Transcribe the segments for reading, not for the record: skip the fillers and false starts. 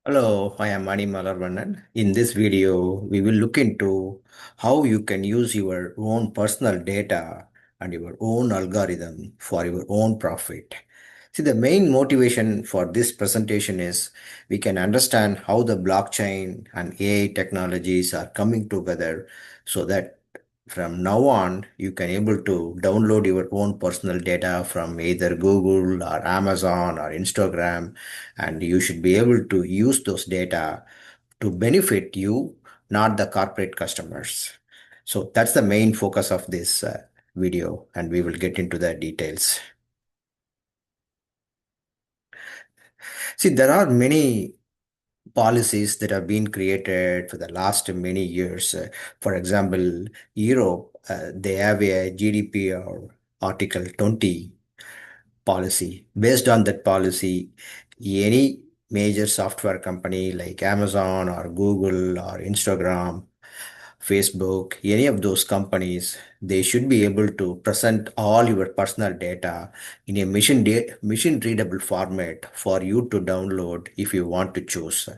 Hello, I am Mani Malarvanan. In this video, we will look into how you can use your own personal data and your own algorithm for your own profit. See, the main motivation for this presentation is we can understand how the blockchain and AI technologies are coming together so that from now on, you can able to download your own personal data from either Google or Amazon or Instagram, and you should be able to use those data to benefit you, not the corporate customers. So that's the main focus of this video, and we will get into the details. See, there are many policies that have been created for the last many years. For example, Europe, they have a GDPR Article 20 policy. Based on that policy, any major software company like Amazon or Google or Instagram, Facebook, any of those companies, they should be able to present all your personal data in a machine readable format for you to download if you want to choose.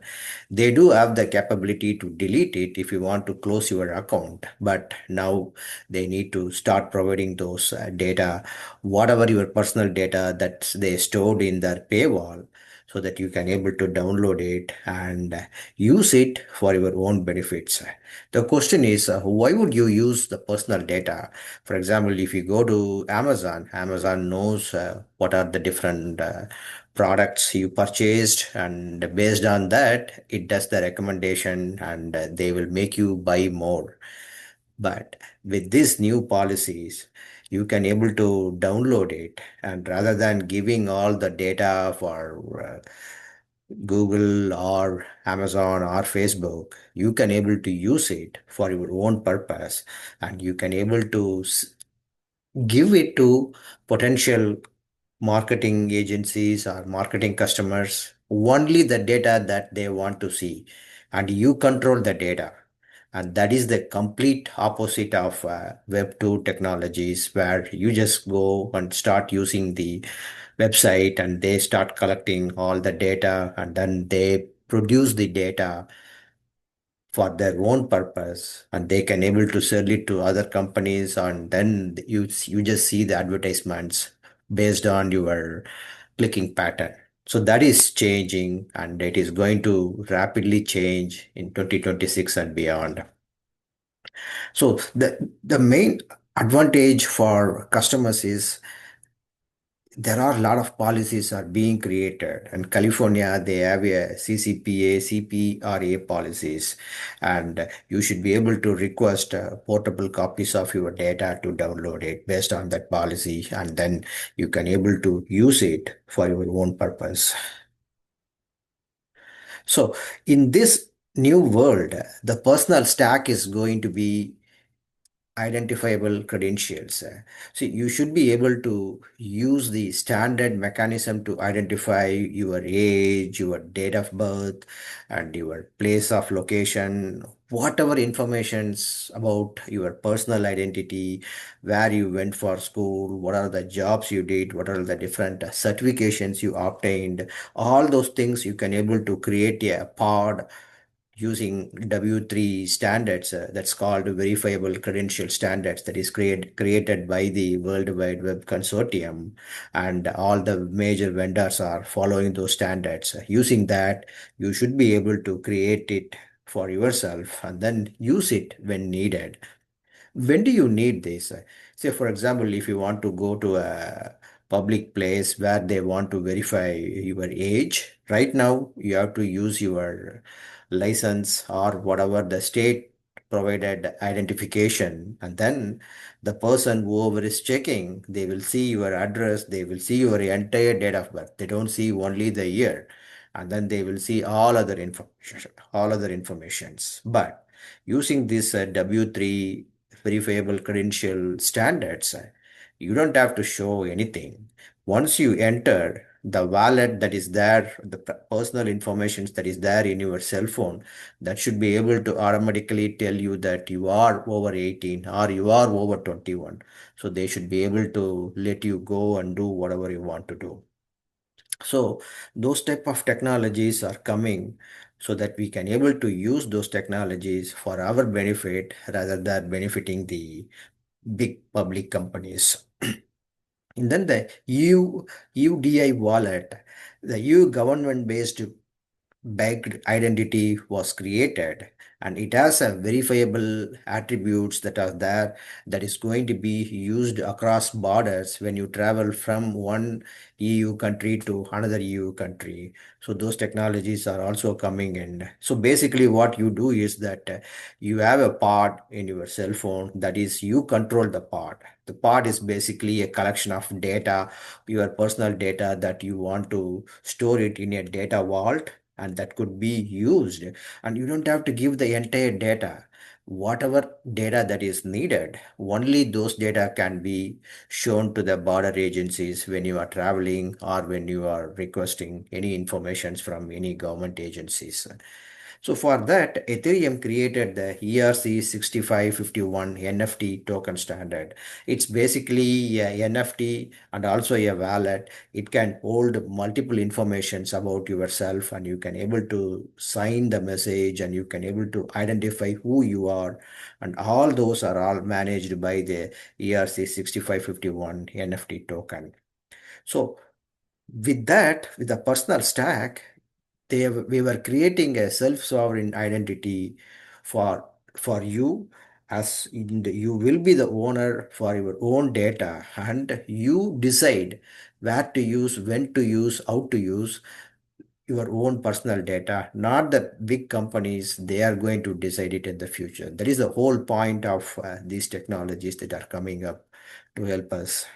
They do have the capability to delete it if you want to close your account, but now they need to start providing those data, whatever your personal data that they stored in their paywall, so that you can able to download it and use it for your own benefits. The question is, why would you use the personal data? For example, if you go to Amazon, Amazon knows what are the different products you purchased, and based on that, it does the recommendation and they will make you buy more. But with these new policies, you can able to download it, and rather than giving all the data for Google or Amazon or Facebook, you can able to use it for your own purpose, and you can able to give it to potential marketing agencies or marketing customers only the data that they want to see, and you control the data. And that is the complete opposite of web 2 technologies, where you just go and start using the website and they start collecting all the data and then they produce the data for their own purpose, and they can able to sell it to other companies, and then you just see the advertisements based on your clicking pattern. So that is changing, and it is going to rapidly change in 2026 and beyond. So the main advantage for customers is there are a lot of policies are being created. In California, they have a CCPA, CPRA policies, and you should be able to request portable copies of your data to download it based on that policy, and then you can able to use it for your own purpose. So in this new world, the personal stack is going to be identifiable credentials. So you should be able to use the standard mechanism to identify your age, your date of birth, and your place of location, whatever informations about your personal identity, where you went for school, what are the jobs you did, what are the different certifications you obtained, all those things you can able to create a pod using W3 standards, that's called verifiable credential standards, that is created by the World Wide Web Consortium, and all the major vendors are following those standards. Using that, you should be able to create it for yourself and then use it when needed. When do you need this? Say, for example, if you want to go to a public place where they want to verify your age, right now you have to use your license or whatever the state provided identification, and then the person whoever is checking, they will see your address, they will see your entire date of birth. They don't see only the year, and then they will see all other informations. But using this W3 verifiable credential standards, you don't have to show anything. Once you enter the wallet that is there, the personal information that is there in your cell phone, that should be able to automatically tell you that you are over 18 or you are over 21. So they should be able to let you go and do whatever you want to do. So those type of technologies are coming so that we can able to use those technologies for our benefit rather than benefiting the big public companies. And then the UDI wallet, the EU government-based backed identity was created, and it has a verifiable attributes that are there that is going to be used across borders when you travel from one EU country to another EU country. So those technologies are also coming in. So basically what you do is that you have a pod in your cell phone, that is you control the pod. The pod is basically a collection of data, your personal data, that you want to store it in a data vault, and that could be used, and you don't have to give the entire data. Whatever data that is needed, only those data can be shown to the border agencies when you are traveling or when you are requesting any informations from any government agencies. So for that, Ethereum created the ERC6551 NFT token standard. It's basically a NFT and also a wallet. It can hold multiple informations about yourself, and you can able to sign the message, and you can able to identify who you are, and all those are all managed by the ERC6551 NFT token. So with that, with the personal stack, we were creating a self-sovereign identity for you, as you will be the owner for your own data, and you decide where to use, when to use, how to use your own personal data, not the big companies. They are going to decide it in the future. That is the whole point of these technologies that are coming up to help us.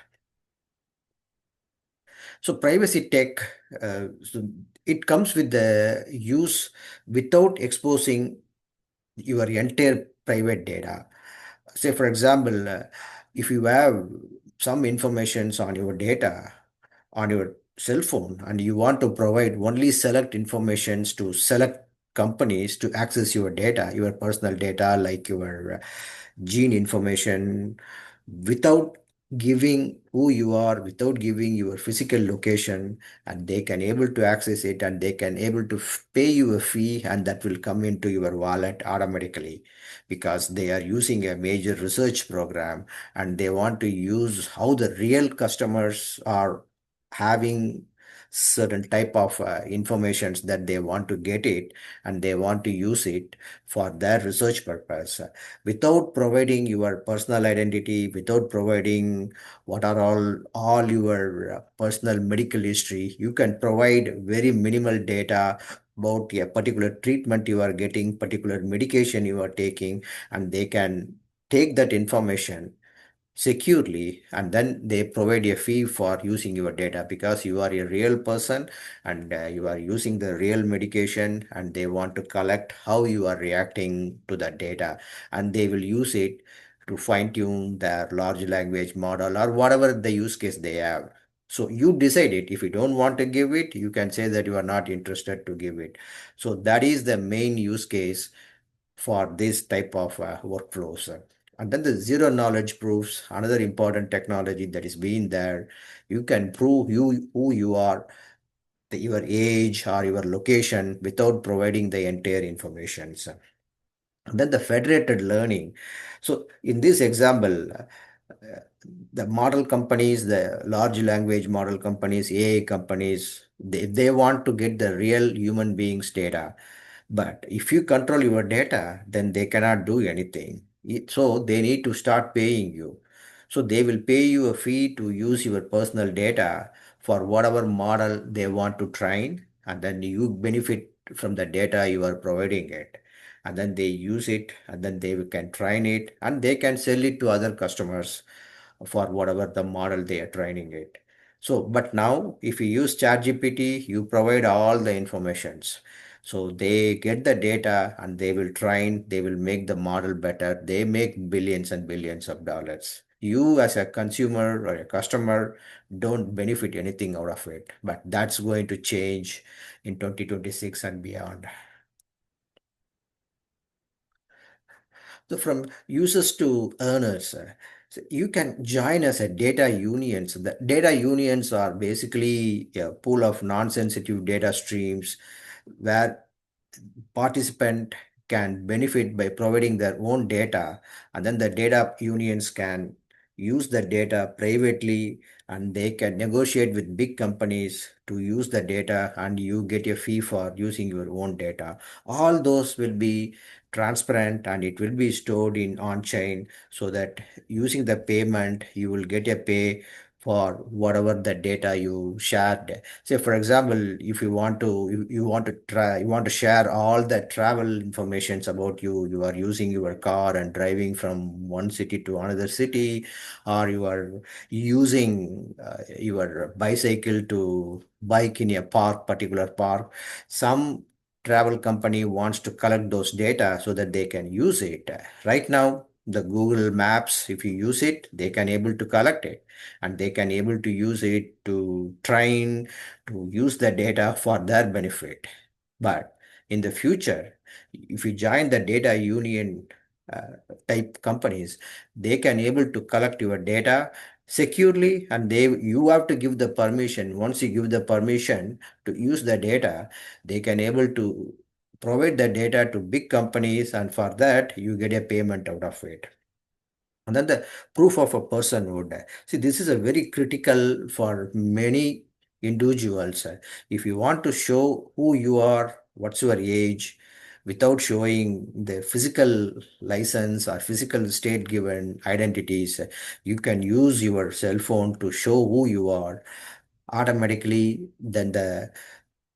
So privacy tech, so it comes with the use without exposing your entire private data. Say, for example, if you have some informations on your data on your cell phone, and you want to provide only select informations to select companies to access your data, your personal data, like your gene information, without giving who you are, without giving your physical location, and they can able to access it, and they can able to pay you a fee, and that will come into your wallet automatically, because they are using a major research program, and they want to use how the real customers are having certain type of informations that they want to get it, and they want to use it for their research purpose, without providing your personal identity, without providing what are all your personal medical history. You can provide very minimal data about a particular treatment you are getting, particular medication you are taking, and they can take that information securely, and then they provide a fee for using your data, because you are a real person, and you are using the real medication, and they want to collect how you are reacting to that data, and they will use it to fine tune their large language model or whatever the use case they have. So you decide it. If you don't want to give it, you can say that you are not interested to give it. So that is the main use case for this type of workflows. And then the zero knowledge proofs, another important technology that is being there. You can prove who you are, your age or your location, without providing the entire information. So, and then the federated learning. So in this example, the model companies, the large language model companies, AI companies, they want to get the real human beings data. But if you control your data, then they cannot do anything. So they need to start paying you. So they will pay you a fee to use your personal data for whatever model they want to train, and then you benefit from the data you are providing it. And then they use it, and then they can train it, and they can sell it to other customers for whatever the model they are training it. So, but now if you use ChatGPT, you provide all the informations. So they get the data, and they will train, they will make the model better. They make billions and billions of dollars. You as a consumer or a customer don't benefit anything out of it, but that's going to change in 2026 and beyond. So from users to earners. So you can join as a data unions. The data unions are basically a pool of non-sensitive data streams where participant can benefit by providing their own data, and then the data unions can use the data privately, and they can negotiate with big companies to use the data, and you get a fee for using your own data. All those will be transparent, and it will be stored in on chain, so that using the payment you will get a pay for whatever the data you shared. Say, for example, if you want to try, you want to share all the travel informations about you. You are using your car and driving from one city to another city, or you are using your bicycle to bike in a particular park. Some travel company wants to collect those data so that they can use it. Right now, the Google Maps, if you use it, they can able to collect it, and they can able to use it to train, to use the data for their benefit. But in the future, if you join the data union uh, type companies, they can able to collect your data securely, and they you have to give the permission. Once you give the permission to use the data, they can able to provide the data to big companies, and for that you get a payment out of it. And then the proof of a personhood. See, this is a very critical for many individuals. If you want to show who you are, what's your age, without showing the physical license or physical state given identities, you can use your cell phone to show who you are. Automatically, then the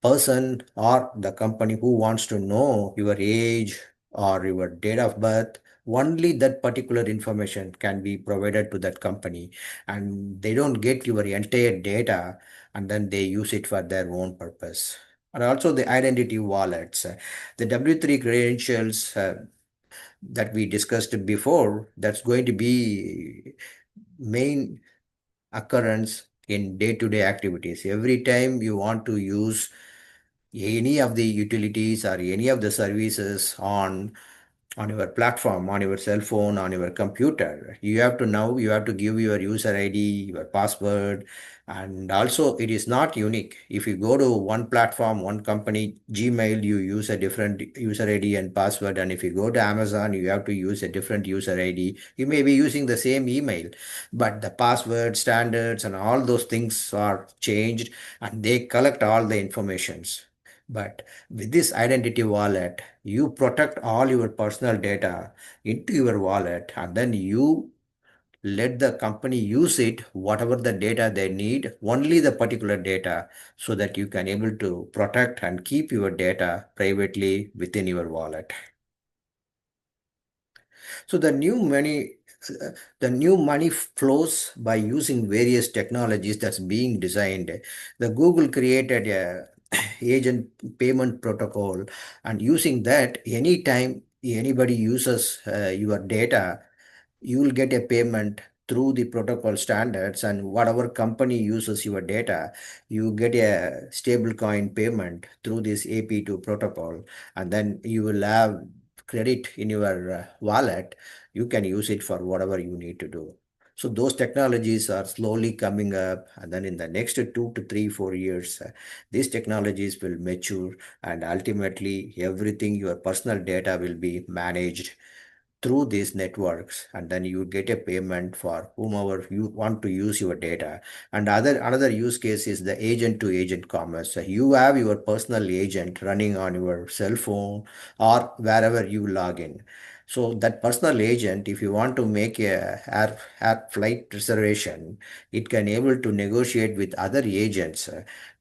person or the company who wants to know your age or your date of birth, only that particular information can be provided to that company, and they don't get your entire data, and then they use it for their own purpose. And also the identity wallets, the W3 credentials that we discussed before, that's going to be main occurrence in day-to-day activities. Every time you want to use any of the utilities or any of the services on your platform, on your cell phone, on your computer, you have to give your user ID, your password. And also it is not unique. If you go to one platform, one company, Gmail, you use a different user ID and password, and if you go to Amazon, you have to use a different user ID. You may be using the same email, but the password standards and all those things are changed, and they collect all the informations. But with this identity wallet, you protect all your personal data into your wallet, and then you let the company use it, whatever the data they need, only the particular data, so that you can able to protect and keep your data privately within your wallet. So the new money flows by using various technologies that's being designed. The Google created a agent payment protocol, and using that, anytime anybody uses your data, you will get a payment through the protocol standards, and whatever company uses your data, you get a stable coin payment through this AP2 protocol, and then you will have credit in your wallet. You can use it for whatever you need to do. So those technologies are slowly coming up, and then in the next 2 to 3, 4 years, these technologies will mature, and ultimately everything, your personal data will be managed through these networks, and then you get a payment for whomever you want to use your data. And another use case is the agent to agent commerce. So you have your personal agent running on your cell phone or wherever you log in. So that personal agent, if you want to make a air flight reservation, it can able to negotiate with other agents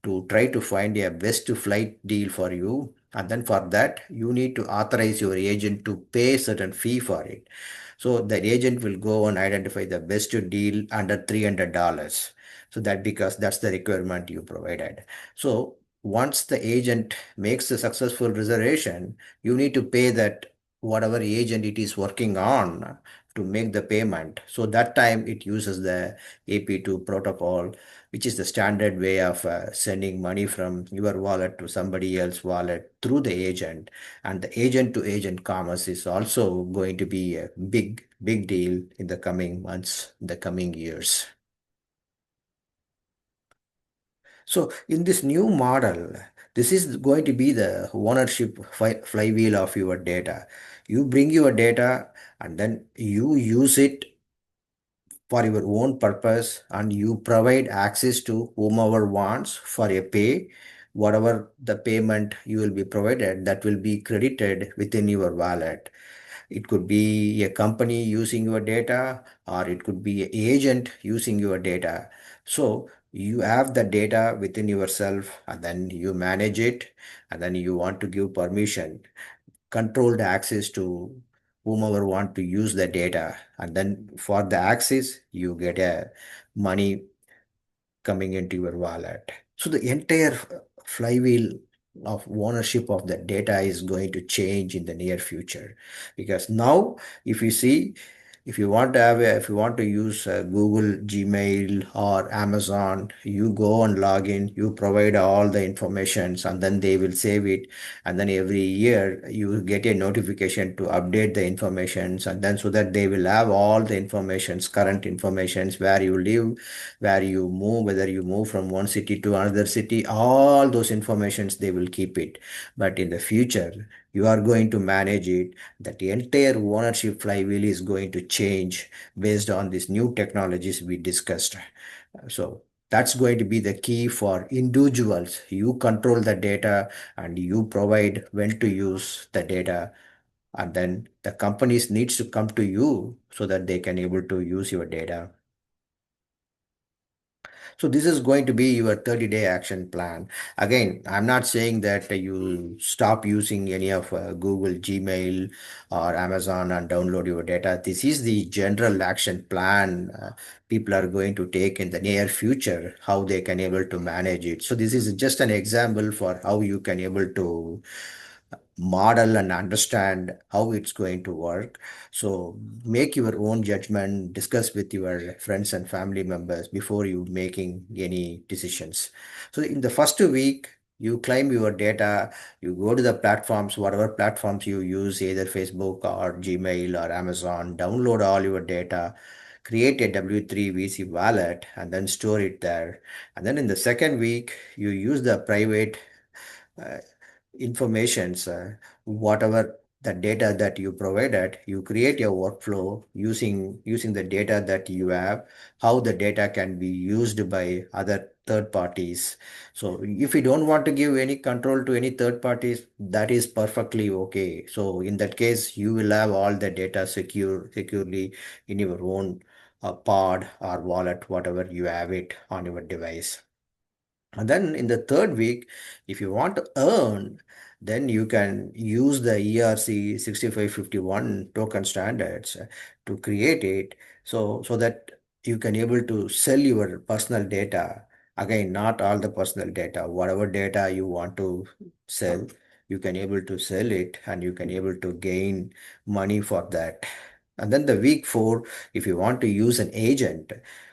to try to find a best flight deal for you, and then for that you need to authorize your agent to pay certain fee for it. So the agent will go and identify the best deal under $300. So that, because that's the requirement you provided. So once the agent makes a successful reservation, you need to pay that whatever agent it is working on to make the payment. So that time it uses the AP2 protocol, which is the standard way of sending money from your wallet to somebody else's wallet through the agent. And the agent to agent commerce is also going to be a big deal in the coming months, the coming years. So in this new model, this is going to be the ownership flywheel of your data. You bring your data and then you use it for your own purpose, and you provide access to whomever wants for a pay. Whatever the payment you will be provided, that will be credited within your wallet. It could be a company using your data, or it could be an agent using your data. So you have the data within yourself, and then you manage it, and then you want to give permission, controlled access to whomever want to use the data. And then for the access, you get a money coming into your wallet. So the entire flywheel of ownership of the data is going to change in the near future. Because now, if you see, if you want to use Google, Gmail, or Amazon, you go and log in, you provide all the informations, and then they will save it. And then every year you get a notification to update the informations, and then so that they will have all the informations, current informations, where you live, where you move, whether you move from one city to another city, all those informations they will keep it. But in the future, you are going to manage it. That entire ownership flywheel is going to change based on these new technologies we discussed. So that's going to be the key for individuals. You control the data and you provide when to use the data. And then the companies needs to come to you so that they can able to use your data. So this is going to be your 30-day action plan. Again, I'm not saying that you stop using any of Google, Gmail, or Amazon and download your data. This is the general action plan people are going to take in the near future, how they can able to manage it. So this is just an example for how you can able to model and understand how it's going to work. So make your own judgment, discuss with your friends and family members before you making any decisions. So in the first week, you claim your data, you go to the platforms, whatever platforms you use, either Facebook or Gmail or Amazon, download all your data, create a W3 VC wallet, and then store it there. And then in the second week, you use the private uh, informations, whatever the data that you provided, you create your workflow using the data that you have, how the data can be used by other third parties. So if you don't want to give any control to any third parties, that is perfectly okay. So in that case, you will have all the data securely in your own pod or wallet, whatever you have it on your device. And then in the third week, if you want to earn, then you can use the ERC 6551 token standards to create it, so that you can able to sell your personal data. Again, not all the personal data, whatever data you want to sell, you can able to sell it and you can able to gain money for that. And then the week four, if you want to use an agent,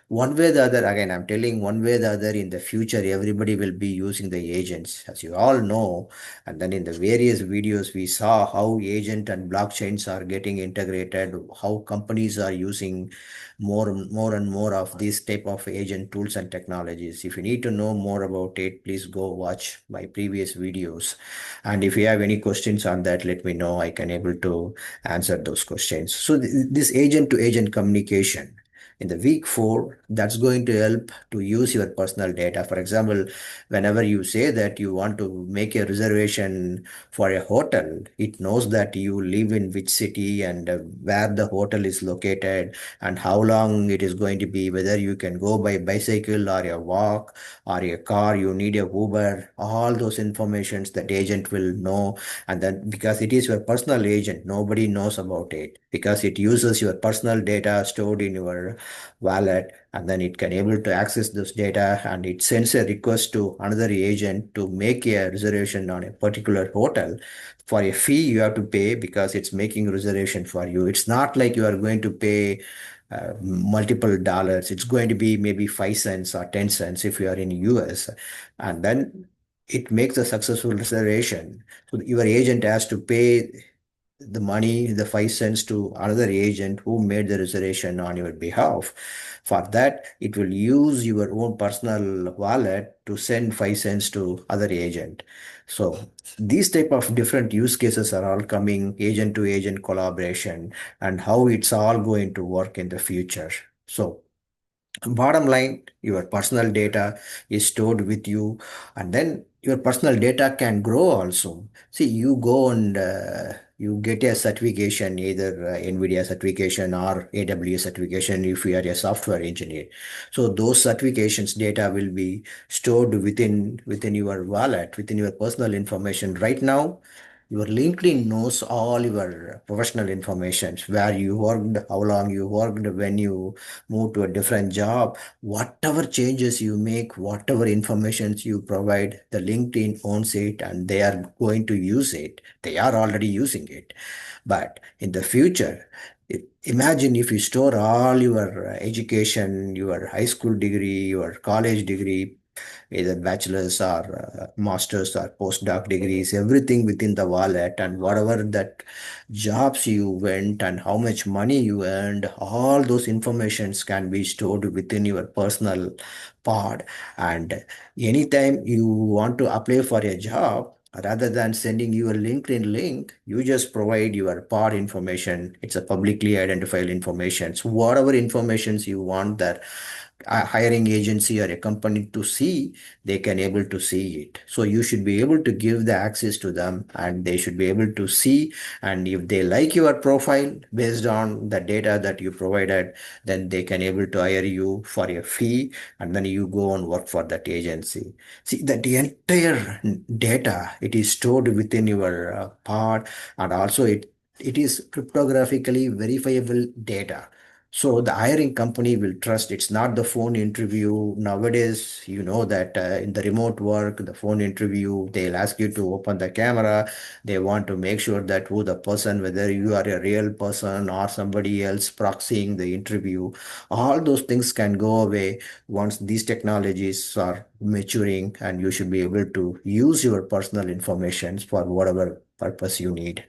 one way or the other, again, I'm telling one way or the other, in the future, everybody will be using the agents, as you all know. And then in the various videos, we saw how agent and blockchains are getting integrated, how companies are using more and more of these type of agent tools and technologies. If you need to know more about it, please go watch my previous videos. And if you have any questions on that, let me know. I can able to answer those questions. So this agent to agent communication in the week four, that's going to help to use your personal data. For example, whenever you say that you want to make a reservation for a hotel, it knows that you live in which city and where the hotel is located and how long it is going to be, whether you can go by bicycle or a walk or a car, you need a Uber, all those informations that agent will know. And then because it is your personal agent, nobody knows about it because it uses your personal data stored in your wallet, and then it can able to access this data and it sends a request to another agent to make a reservation on a particular hotel. For a fee you have to pay because it's making reservation for you. It's not like you are going to pay multiple dollars. It's going to be maybe 5 cents or 10 cents if you are in US. And then it makes a successful reservation. So your agent has to pay the money, the 5 cents to another agent who made the reservation on your behalf. For that, it will use your own personal wallet to send 5 cents to other agent. So these type of different use cases are all coming agent to agent collaboration and how it's all going to work in the future. So bottom line, your personal data is stored with you, and then your personal data can grow also. See, you go and you get a certification, either NVIDIA certification or AWS certification if you are a software engineer. So those certifications data will be stored within your wallet, within your personal information. Right now, your LinkedIn knows all your professional information, where you worked, how long you worked, when you move to a different job, whatever changes you make, whatever informations you provide, the LinkedIn owns it and they are going to use it. They are already using it. But in the future, imagine if you store all your education, your high school degree, your college degree, either bachelor's or master's or postdoc degrees, everything within the wallet, and whatever that jobs you went and how much money you earned, all those informations can be stored within your personal pod. And anytime you want to apply for a job, rather than sending you a LinkedIn link, you just provide your pod information. It's a publicly identified information. So whatever informations you want that a hiring agency or a company to see, they can able to see it. So you should be able to give the access to them and they should be able to see. And if they like your profile based on the data that you provided, then they can able to hire you for a fee and then you go and work for that agency. See that the entire data, it is stored within your pod, and also it is cryptographically verifiable data. So the hiring company will trust. It's not the phone interview. Nowadays, you know that in the remote work, the phone interview, they'll ask you to open the camera. They want to make sure that who the person, whether you are a real person or somebody else proxying the interview, all those things can go away once these technologies are maturing, and you should be able to use your personal information for whatever purpose you need.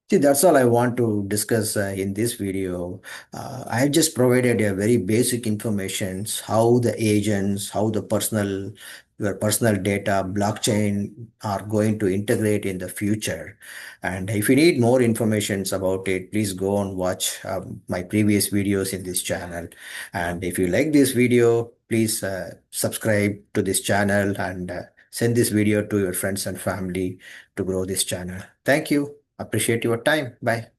See, that's all I want to discuss in this video. I have just provided a very basic information, how the agents, how the your personal data, blockchain are going to integrate in the future. And if you need more information about it, please go and watch my previous videos in this channel. And if you like this video, please subscribe to this channel and send this video to your friends and family to grow this channel. Thank you. Appreciate your time. Bye.